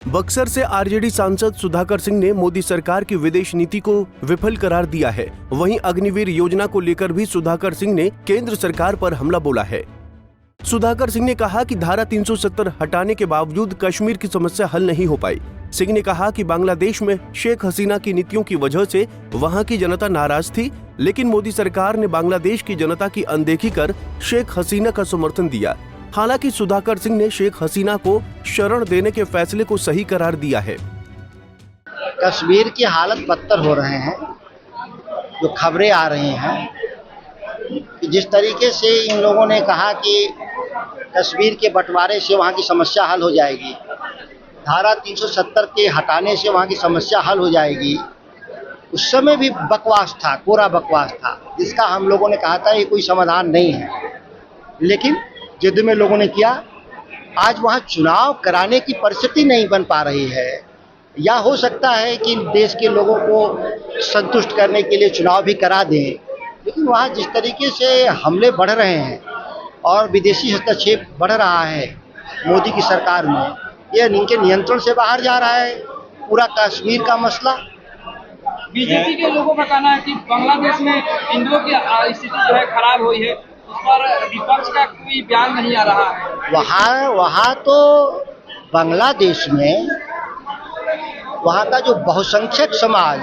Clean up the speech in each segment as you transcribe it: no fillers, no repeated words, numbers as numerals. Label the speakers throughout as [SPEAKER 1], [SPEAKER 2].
[SPEAKER 1] बक्सर से आरजेडी सांसद सुधाकर सिंह ने मोदी सरकार की विदेश नीति को विफल करार दिया है। वहीं अग्निवीर योजना को लेकर भी सुधाकर सिंह ने केंद्र सरकार पर हमला बोला है। सुधाकर सिंह ने कहा कि धारा 370 हटाने के बावजूद कश्मीर की समस्या हल नहीं हो पाई। सिंह ने कहा कि बांग्लादेश में शेख हसीना की नीतियों की वजह से वहां की जनता नाराज थी, लेकिन मोदी सरकार ने बांग्लादेश की जनता की अनदेखी कर शेख हसीना का समर्थन दिया। हालांकि सुधाकर सिंह ने शेख हसीना को शरण देने के फैसले को सही करार दिया है।
[SPEAKER 2] कश्मीर की हालत बदतर हो रहे हैं। जो खबरें आ रही हैं कि जिस तरीके से इन लोगों ने कहा कि कश्मीर के बंटवारे से वहाँ की समस्या हल हो जाएगी, धारा 370 के हटाने से वहाँ की समस्या हल हो जाएगी, उस समय भी बकवास था, पूरा बकवास था, जिसका हम लोगों ने कहा था ये कोई समाधान नहीं है। लेकिन जिद में लोगों ने किया। आज वहाँ चुनाव कराने की परिस्थिति नहीं बन पा रही है, या हो सकता है कि देश के लोगों को संतुष्ट करने के लिए चुनाव भी करा दें, लेकिन वहाँ जिस तरीके से हमले बढ़ रहे हैं और विदेशी हस्तक्षेप बढ़ रहा है मोदी की सरकार में, यह इनके नियंत्रण से बाहर जा रहा है पूरा कश्मीर का मसला।
[SPEAKER 3] बीजेपी के लोगों का कहना है कि बांग्लादेश में हिंदुओं की स्थिति जो है खराब हुई है, उस पर विपक्ष का कोई बयान नहीं आ रहा है।
[SPEAKER 2] वहाँ तो बांग्लादेश में वहाँ का जो बहुसंख्यक समाज,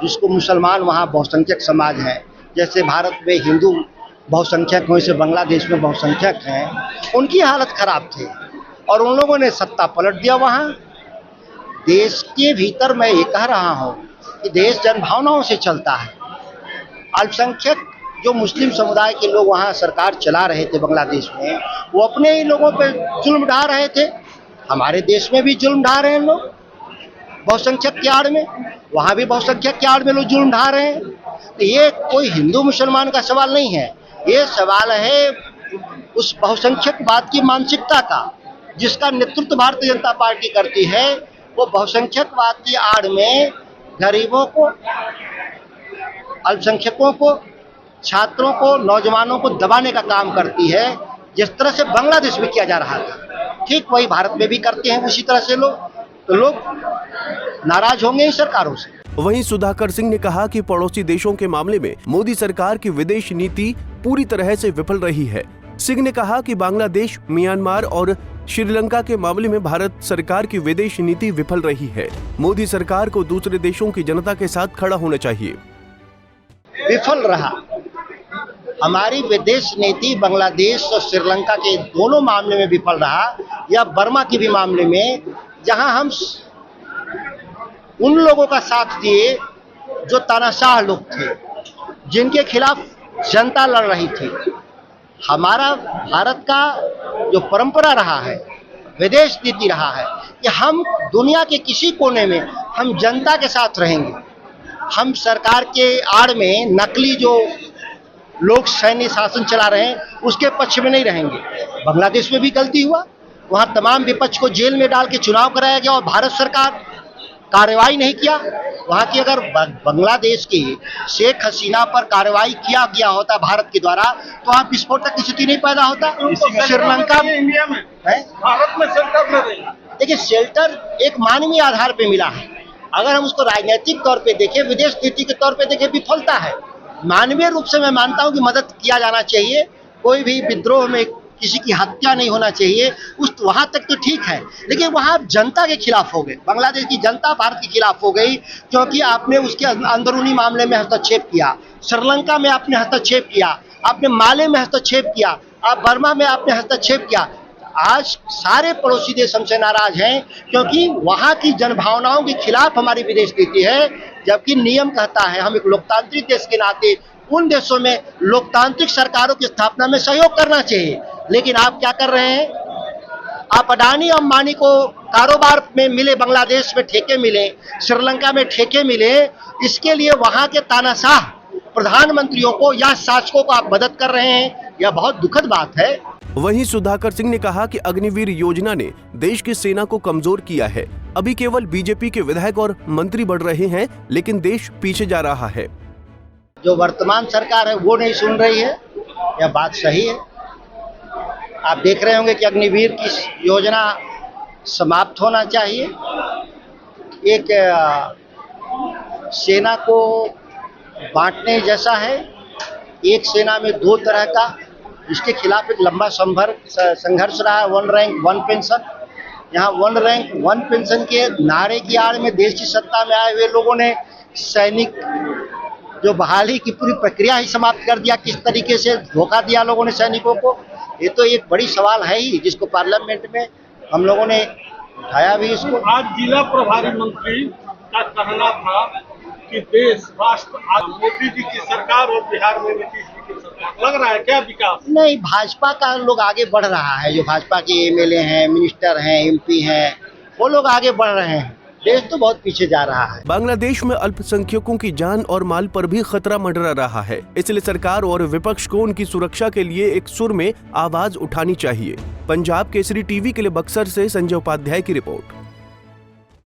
[SPEAKER 2] जिसको मुसलमान वहाँ बहुसंख्यक समाज है, जैसे भारत में हिंदू बहुसंख्यक हो, वैसे बांग्लादेश में बहुसंख्यक हैं, उनकी हालत खराब थी और उन लोगों ने सत्ता पलट दिया। वहाँ देश के भीतर मैं ये कह रहा हूँ कि देश जनभावनाओं से चलता है। अल्पसंख्यक जो मुस्लिम समुदाय के लोग वहाँ सरकार चला रहे थे बांग्लादेश में, वो अपने ही लोगों पे जुल्म ढा रहे थे। हमारे देश में भी जुल्म ढा रहे हैं लोग बहुसंख्यक की आड़ में, वहाँ भी बहुसंख्यक की आड़ में लोग जुल्म ढा रहे हैं। तो ये कोई हिंदू मुसलमान का सवाल नहीं है, ये सवाल है उस बहुसंख्यकवाद की मानसिकता का, जिसका नेतृत्व भारतीय जनता पार्टी करती है। वो बहुसंख्यकवाद की आड़ में गरीबों को, अल्पसंख्यकों को, छात्रों को, नौजवानों को दबाने का काम करती है। जिस तरह से बांग्लादेश में किया जा रहा था, ठीक वही भारत में भी करते हैं उसी तरह से लोग, तो लोग नाराज होंगे इन सरकारों से।
[SPEAKER 1] वहीं सुधाकर सिंह ने कहा कि पड़ोसी देशों के मामले में मोदी सरकार की विदेश नीति पूरी तरह से विफल रही है। सिंह ने कहा कि बांग्लादेश, म्यांमार और श्रीलंका के मामले में भारत सरकार की विदेश नीति विफल रही है। मोदी सरकार को दूसरे देशों की जनता के साथ खड़ा होना चाहिए।
[SPEAKER 2] विफल रहा हमारी विदेश नीति, बांग्लादेश और श्रीलंका के दोनों मामले में विफल रहा, या बर्मा के भी मामले में, जहां हम उन लोगों का साथ दिए जो तानाशाह लोग थे, जिनके खिलाफ जनता लड़ रही थी। हमारा भारत का जो परंपरा रहा है, विदेश नीति रहा है कि हम दुनिया के किसी कोने में हम जनता के साथ रहेंगे। हम सरकार के आड़ में नकली जो लोग सैन्य शासन चला रहे हैं उसके पक्ष में नहीं रहेंगे। बांग्लादेश में भी गलती हुआ, वहाँ तमाम विपक्ष को जेल में डाल के चुनाव कराया गया और भारत सरकार कार्रवाई नहीं किया। वहाँ की अगर बांग्लादेश की शेख हसीना पर कार्रवाई किया गया होता भारत के द्वारा, तो वहाँ विस्फोटक की स्थिति नहीं पैदा होता। श्रीलंका
[SPEAKER 3] इंडिया में है, भारत में शेल्टर में नहीं।
[SPEAKER 2] देखिए, शेल्टर एक मानवीय आधार पे मिला है। अगर हम उसको राजनीतिक तौर पे देखें, विदेश नीति के तौर पे देखें, विफलता है। मानवीय रूप से मैं मानता हूं कि मदद किया जाना चाहिए, कोई भी विद्रोह में किसी की हत्या नहीं होना चाहिए, उस वहां तक तो ठीक है, लेकिन वहां जनता के खिलाफ हो गए। बांग्लादेश की जनता भारत के खिलाफ हो गई, क्योंकि आपने उसके अंदरूनी मामले में हस्तक्षेप किया। श्रीलंका में आपने हस्तक्षेप किया, आपने माले में हस्तक्षेप किया, आप बर्मा में आपने हस्तक्षेप किया। आज सारे पड़ोसी देश हमसे नाराज हैं, क्योंकि वहां की जनभावनाओं के खिलाफ हमारी विदेश नीति है। जबकि नियम कहता है हम एक लोकतांत्रिक देश के नाते उन देशों में लोकतांत्रिक सरकारों की स्थापना में सहयोग करना चाहिए। लेकिन आप क्या कर रहे हैं? आप अडानी अंबानी को कारोबार में मिले, बांग्लादेश में ठेके मिले, श्रीलंका में ठेके मिले, इसके लिए वहां के तानाशाह प्रधानमंत्रियों को या शासकों को आप मदद कर रहे हैं। यह बहुत दुखद बात है।
[SPEAKER 1] वहीं सुधाकर सिंह ने कहा कि अग्निवीर योजना ने देश की सेना को कमजोर किया है। अभी केवल बीजेपी के विधायक और मंत्री बढ़ रहे हैं, लेकिन देश पीछे जा रहा है।
[SPEAKER 2] जो वर्तमान सरकार है वो नहीं सुन रही है, यह बात सही है। आप देख रहे होंगे कि अग्निवीर की योजना समाप्त होना चाहिए। एक सेना को बांटने जैसा है। एक सेना में दो तरह का, इसके खिलाफ एक लंबा संघर्ष रहा है। वन रैंक वन पेंशन, यहाँ वन रैंक वन पेंशन के नारे की आड़ में देश की सत्ता में आए हुए लोगों ने सैनिक जो बहाली की पूरी प्रक्रिया ही समाप्त कर दिया। किस तरीके से धोखा दिया लोगों ने सैनिकों को, ये तो एक बड़ी सवाल है ही, जिसको पार्लियामेंट में हम लोगों ने उठाया भी इसको।
[SPEAKER 4] आज जिला प्रभारी मंत्री का कहना था कि देश राष्ट्र आज मोदी जी की सरकार और बिहार में नीतीश जी की सरकार, लग रहा है क्या विकास?
[SPEAKER 2] नहीं, भाजपा का लोग आगे बढ़ रहा है। जो भाजपा के एमएलए हैं, मिनिस्टर हैं, एमपी हैं, वो लोग आगे बढ़ रहे हैं। देश तो बहुत पीछे जा रहा है।
[SPEAKER 1] बांग्लादेश में अल्पसंख्यकों की जान और माल पर भी खतरा मंडरा रहा है, इसलिए सरकार और विपक्ष को उनकी सुरक्षा के लिए एक सुर में आवाज उठानी चाहिए। पंजाब केसरी टीवी के लिए बक्सर से संजय उपाध्याय की रिपोर्ट।